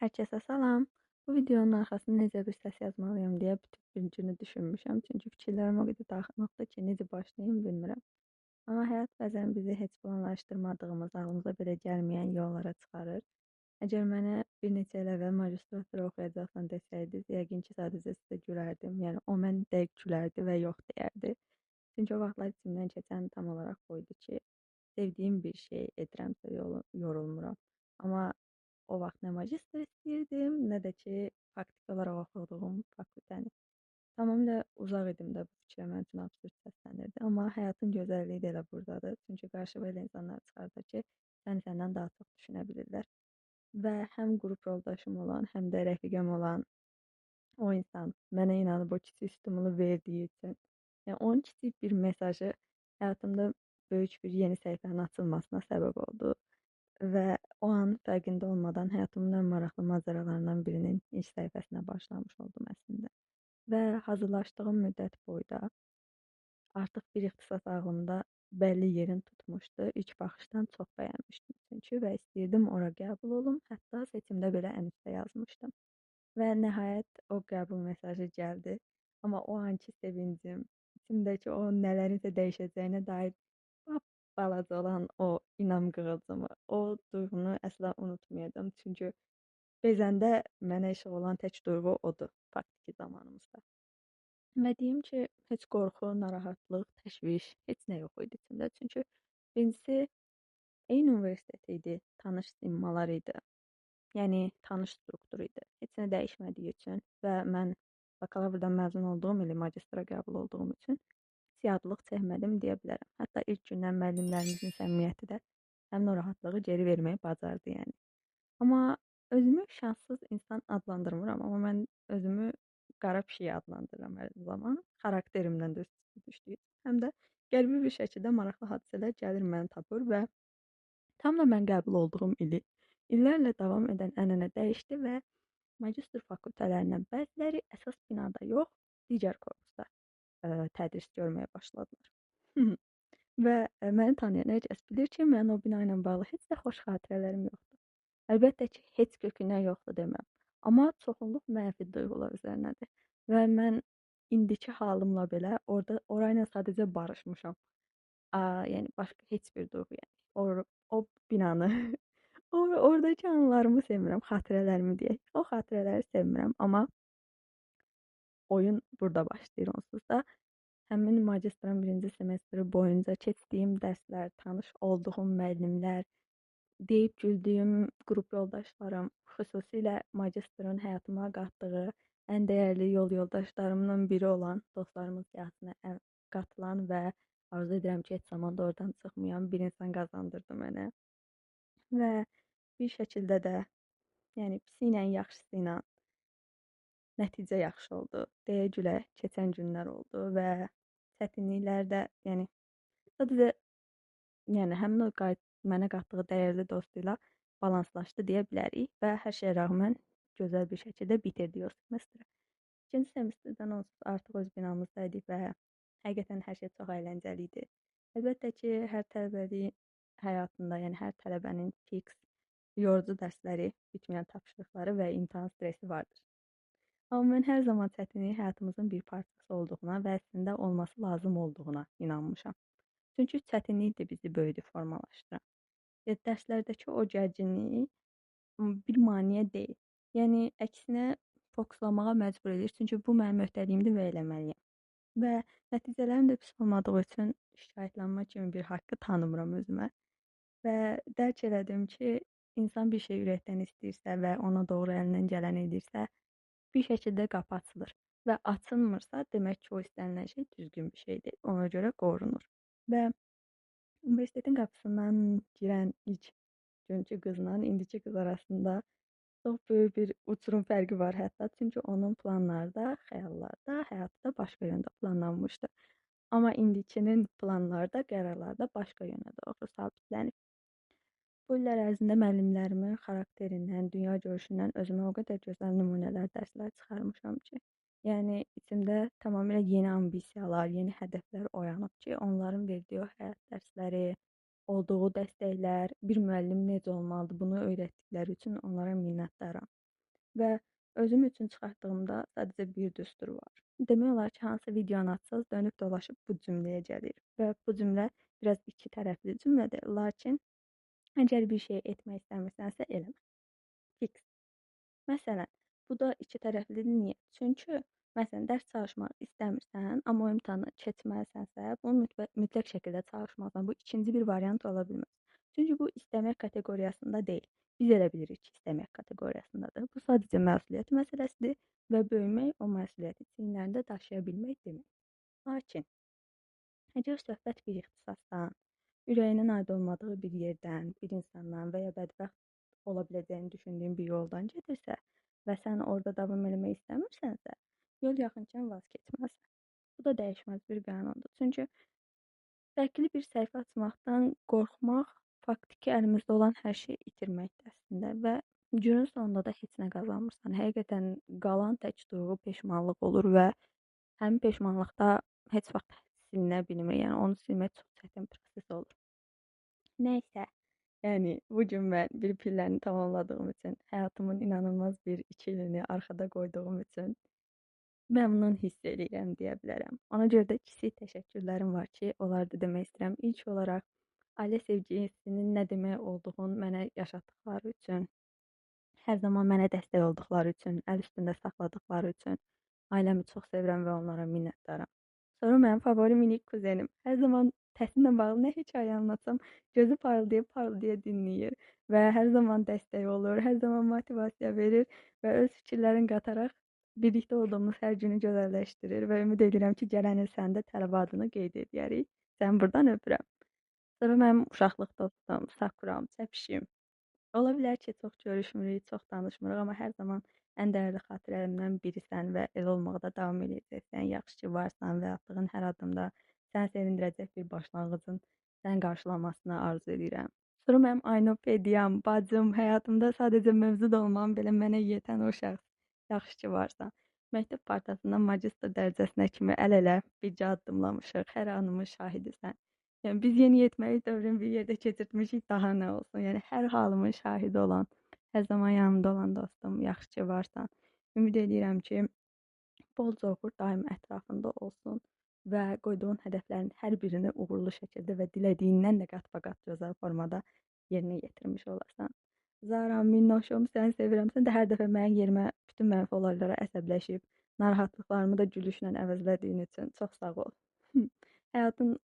Hər kəsə salam. Bu videonun arxasına necə bir səs yazmalıyam deyə bütün günü düşünmüşəm. Çünki fikirlərim o qədər dağınıqdır ki, necə başlayım bilmirəm. Amma həyat bəzən bizi heç planlaşdırmadığımız, ağlımıza belə gəlməyən yollara çıxarır. Əgər mənə bir neçə il əvvəl magistratura oxuyacaqsan desəydiniz, yəqin ki, sadəcə sizə gülərdim. Yəni o mən dəqiq gülərdi və yox deyərdi. Çünki o vaxtlar içimdən keçən tam olaraq buydu ki, sevdiyim bir şey edirəmsə yorulmuram. Amma o vaxt nə magistr istəyirdim, nə də ki, faktiki olaraq oxuduğum fakültəni. Tamamilə uzaq idim də bu fikrə, mənim üçün absurd səslənirdi. Amma həyatın gözəlliyi də elə burdadır. Çünki qarşıma elə insanlar çıxardır ki, səndən daha çox düşünə bilirlər. Və həm qrup yoldaşım olan, həm də rəfiqəm olan o insan mənə inanıb o kiçik stimulu verdiyi üçün, yəni onun kiçik bir mesajı həyatımda böyük bir yeni səhifənin açılmasına səbəb oldu. Və o an fərqində olmadan həyatımın ən maraqlı macəralarından birinin ilk səhifəsinə başlamış oldum əslində. Və hazırlaşdığım müddət boyda artıq bir ixtisas ağlımda bəlli yerini tutmuşdu. İlk baxışdan çox bəyənmişdim çünki və istəyirdim ora qəbul olum. Hətta seçimdə belə ən üstə yazmışdım. Və nəhayət o qəbul mesajı gəldi. Amma o anki sevincim, içimdəki o nələrinsə dəyişəcəyinə dair balaca olan o inam qığılcımı, o duyğunu əsla unutmayacağam. Çünki bezəndə mənə işıq olan tək duyğu odur faktiki zamanımızda. Və deyim ki, heç qorxu, narahatlıq, təşviş, heç nə yox idi içimdə. Çünki birincisi eyni universitet idi, tanış simmalar idi. Yəni tanış struktur idi. Heç nə dəyişmədiyi üçün və mən bakalavrdan məzun olduğum ili magistra qəbul olduğum üçün yadlıq çəkmədim deyə bilərəm. Hətta ilk gündən müəllimlərimizin səmimiyyəti də həmin o rahatlığı geri verməyi bacardı yəni. Amma özümü şanssız insan adlandırmıram, amma mən özümü qara pişik adlandırıram hər zaman. Xarakterimdən də üstü düşdüyü. Həm də qəribə bir şəkildə maraqlı hadisələr gəlir məni tapır və tam da mən qəbul olduğum ili illərlə davam edən ənənə dəyişdi və magistr fakültələrindən bəziləri əsas binada yox, digər korpusda tədris görməyə başladılar. Və məni tanıyan hər kəs bilir ki, mən o bina ilə bağlı heç də xoş xatirələrim yoxdur. Əlbəttə ki, heç kökündən yoxdur deməm. Amma çoxunluq mənfi duyğular üzərindədir. Və mən indiki halımla belə orayla sadəcə barışmışam. Yəni başqa heç bir duyğu, yəni o binanı, oradakı anılarımı sevmirəm, xatirələrimi deyək. O xatirələri sevmirəm, amma oyun burada başlayır onsuz da. Həmin magistrın birinci semestri boyunca keçdiyim dərslər, tanış olduğum müəllimlər, deyib güldüyüm qrup yoldaşlarım, xüsusilə magistrın həyatıma qatdığı ən dəyərli yol yoldaşlarımdan biri olan dostlarımın siyahısına qatılan və arzu edirəm ki, heç zaman da oradan çıxmayan bir insan qazandırdı mənə. Və bir şəkildə də, yəni pisi ilə yaxşısı ilə nəticə yaxşı oldu. Deyə gülə keçən günlər oldu və çətinliklər də, yəni sadəcə həmin o mənə qatdığı dəyərli dostuyla balanslaşdı deyə bilərik və hər şeyə rəğmən gözəl bir şəkildə bitirdik o semestri. İkinci semestrdən onsuz artıq öz binamızda idik və həqiqətən hər şey çox əyləncəli idi. Əlbəttə ki, hər tələbənin həyatında, yəni hər tələbənin fiks, yorucu dərsləri, bitməyən tapşırıqları və imtahan stresi vardır. Amma mən hər zaman çətinliyi həyatımızın bir parçası olduğuna və əslində olması lazım olduğuna inanmışam. Çünki çətinlik də bizi böyüdü, formalaşdıran. Dərslərdəki o gərginlik bir maneə deyil. Yəni əksinə fokuslamağa məcbur edir. Çünki bu mənim öhdəliyimdir və eləməliyəm. Və nəticələrim də pis olmadığı üçün şikayətlənmə kimi bir haqqı tanımıram özümə. Və dərk elədim ki, insan bir şey ürəkdən istəyirsə və ona doğru əlindən gələni edirsə, bir şəkildə qapı açılır. Və açılmırsa, demək ki, o istənilən şey düzgün bir şeydir. Ona görə qorunur. Və universitetin qapısından girən ilk günkü qızla indiki qız arasında çox böyük bir uçurum fərqi var hətta. Çünki onun planlarda, xəyallarda, həyatı da başqa yöndə planlanmışdı. Amma indikinin planlarda, qərarlarda başqa yönə doğru sabitlənib. Bu illər ərzində müəllimlərimin xarakterindən, dünya görüşündən özümə o qədər gözəl nümunələr, dərslər çıxarmışam ki, yəni içimdə tamamilə yeni ambisiyalar, yeni hədəflər oyanıb ki, onların verdiyi o həyat dərsləri, olduğu dəstəklər, bir müəllim necə olmalıdır, bunu öyrətdikləri üçün onlara minnətdaram. və özüm üçün çıxartdığımda sadəcə bir düstur var. Demək olar ki, hansı videonu açsanız dönüb dolaşıb bu cümləyə gəlir və bu cümlə biraz iki tərəfli cümlədir. Lakin əgər bir şey etmək istəmirsənsə eləmə. Fiks. Məsələn, bu da iki tərəflidir. Niyə? Çünki məsələn, dərs çalışmaq istəmirsən, amma o imtahanı keçməlisənsə, bunu mütləq şəkildə çalışmalısan. Bu ikinci bir variant ola bilməz. Çünki bu istəmək kateqoriyasında deyil. Biz elə bilirik ki, istəmək kateqoriyasındadır. Bu sadəcə məsuliyyət məsələsidir və böyümək o məsuliyyəti çiyinlərində daşıya bilmək demək. Lakin əgər söhbət bir ixtisasdan, ürəyinin aid olmadığı bir yerdən, bir insandan və ya bədbəxt ola biləcəyini düşündüyün bir yoldan gedirsə və sən orada davam eləmək istəmirsənsə, yol yaxınkən vaz keçməlisən. Bu da dəyişməz bir qanundur. Çünki fərqli bir səhifə açmaqdan qorxmaq faktiki əlimizdə olan hər şeyi itirməkdir əslində və günün sonunda da heç nə qazanmırsan. Həqiqətən qalan tək duyğu peşmanlıq olur və həmin peşmanlıqda heç vaxt silinə bilmir. Yəni onu silmək çox çətin proses olur. Nəysə, yəni bu gün mən bir pilləni tamamladığım üçün, həyatımın inanılmaz bir 2 ilini arxada qoyduğum üçün məmnun hiss edirəm deyə bilərəm. Ona görə də kiçik təşəkkürlərim var ki, onları da demək istəyirəm. İlk olaraq ailə sevgisinin nə demək olduğunu mənə yaşatdıqları üçün, hər zaman mənə dəstək olduqları üçün, əl üstündə saxladıqları üçün ailəmi çox sevirəm və onlara minnətdaram. Sonra mənim favori minik kuzenim. Hər zaman təhsillə bağlı nə hekayə anlatsam, gözü parıldaya dinləyir və hər zaman dəstək olur, hər zaman motivasiya verir və öz fikirlərini qataraq birlikdə olduğumuz hər günü gözəlləşdirir və ümid edirəm ki, gələn il sənin də tələbə adını qeyd edərik. Səni burdan öpürəm. Sonra mənim uşaqlıq dostum, Sakuram, Səpişim. Ola bilər ki, çox görüşmürük, çox danışmırıq, amma hər zaman ən dəyərli xatirələrimdən birisən və elə olmaqda davam edəcəksən. Yaxşı ki, varsan və atdığın hər addımda səni sevindirəcək bir başlanğıcın səni qarşılamasını arzu edirəm. Sonra mənim Aynopediyam, bacım, həyatımda sadəcə mövcud olmağım belə mənə yetən o şəxs. Yaxşı ki, varsan. Məktəb partasından magistr dərəcəsinə kimi əl-ələ bircə addımlamışıq, hər anımın şahidisən. Yəni biz yeniyetməlik dövrünü bir yerdə keçirtmişik, daha nə olsun. Yəni hər halımın şahidi olan, hər zaman yanımda olan dostum, yaxşı ki varsan. Ümid edirəm ki, bolca uğur daim ətrafında olsun və qoyduğun hədəflərin hər birini uğurlu şəkildə və dilədiyindən də qat-baqat gözəl formada yerinə yetirmiş olasan. Zara, minnoşum, səni sevirəm. Sən də hər dəfə mənim yerimə bütün mənfi olaylara əsəbləşib, narahatlıqlarımı da gülüşlə əvəzlədiyin üçün çox sağ ol. Həyatın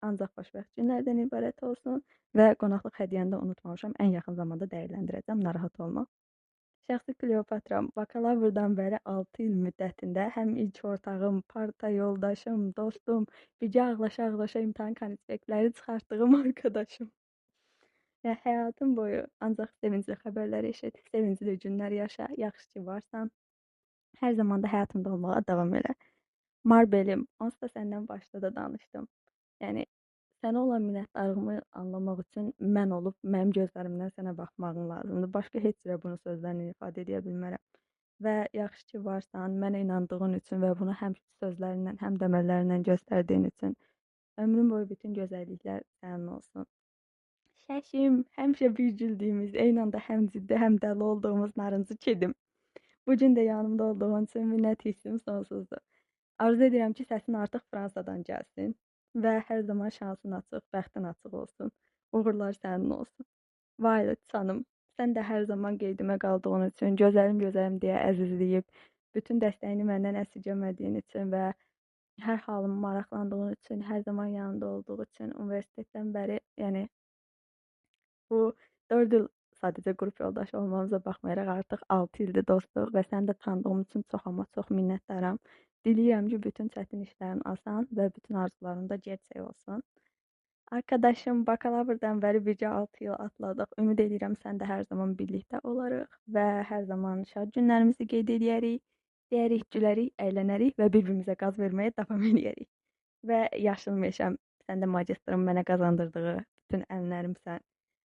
ancaq xoşbəxt günlərdən ibarət olsun və qonaqlıq hədiyyəni də unutmamışam. Ən yaxın zamanda dəyərləndirəcəm, narahat olma. Şəxsi Kleopatram, bakalavrdan bəri 6 il müddətində həm ilk ortağım, parta yoldaşım, dostum, birgə ağlaşa-ağlaşa imtahan konspektləri çıxartdığım arkadaşım. Və həyatım boyu ancaq sevincli xəbərlər eşit, sevincli günlər yaşa, yaxşı ki varsan. Hər zaman da həyatımda olmağa davam elə. Marbelim, onsuz da səndən başda da danışdım. Yəni sənə olan minnətdarlığımı anlamaq üçün mən olub mənim gözlərimdən sənə baxmağın lazımdır. Başqa heç cürə bunu sözlərlə ifadə edə bilmərəm. Və yaxşı ki varsan, mənə inandığın üçün və bunu həm sözlərindən, həm də əməllərindən göstərdiyin üçün ömrüm boyu bütün gözəlliklər sənin olsun. Şəşim, həmişə bir güldüyümüz, eyni anda həm ciddi, həm dəli olduğumuz narıncı kedim. Bu gün də yanımda olduğun üçün minnət hissim sonsuzdur. Arzu edirəm ki, səsin artıq Fransadan gəlsin və hər zaman şansın açıq, bəxtin açıq olsun. Uğurlar sənin olsun. Violet xanım, sən də hər zaman qeydimə qaldığın üçün, gözəlim gözəlim deyə əzizləyib, bütün dəstəyini məndən əsirgəmədiyin üçün və hər halımı maraqlandığın üçün, hər zaman yanında olduğu üçün, universitetdən bəri, yəni bu 4 il sadəcə qrup yoldaşı olmamıza baxmayaraq artıq 6 ildir dostuq və səni də tanıdığım üçün çox amma çox minnətdaram. Diləyirəm ki, bütün çətin işlərin asan və bütün arzuların da gerçək olsun. Arkadaşım, bakalavrdan bəri birgə 6 il atladıq. Ümid edirəm sən də hər zaman birlikdə olarıq və hər zaman şad günlərimizi qeyd edərik, deyərik, gülərik, əylənərik və bir-birimizə qaz verməyə davam edərik. Və yaşıl meşəm, sən də magistrın mənə qazandırdığı bütün əllərimsən.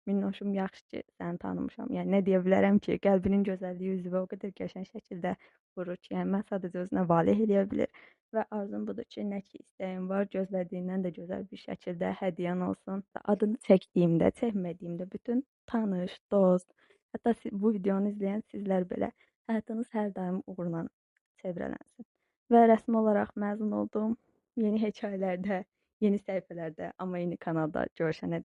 Minnoşum, yaxşı ki, səni tanımışam. Yəni nə deyə bilərəm ki, qəlbinin gözəlliyi üzvə o qədər qəşəng şəkildə vurur ki, yəni mən sadəcə özünə valeh eləyə bilir və arzum budur ki, nə ki istəyim var, gözlədiyindən də gözəl bir şəkildə hədiyyən olsun. Adını çəkdiyimdə, çəkmədiyimdə bütün tanış, dost, hətta bu videonu izləyən sizlər belə Həyatınız hər daim uğurla çevrələnsin. Və rəsmi olaraq məzun oldum. Yeni hekayələrdə, yeni səhifələrdə, amma yeni kanalda görüşənədək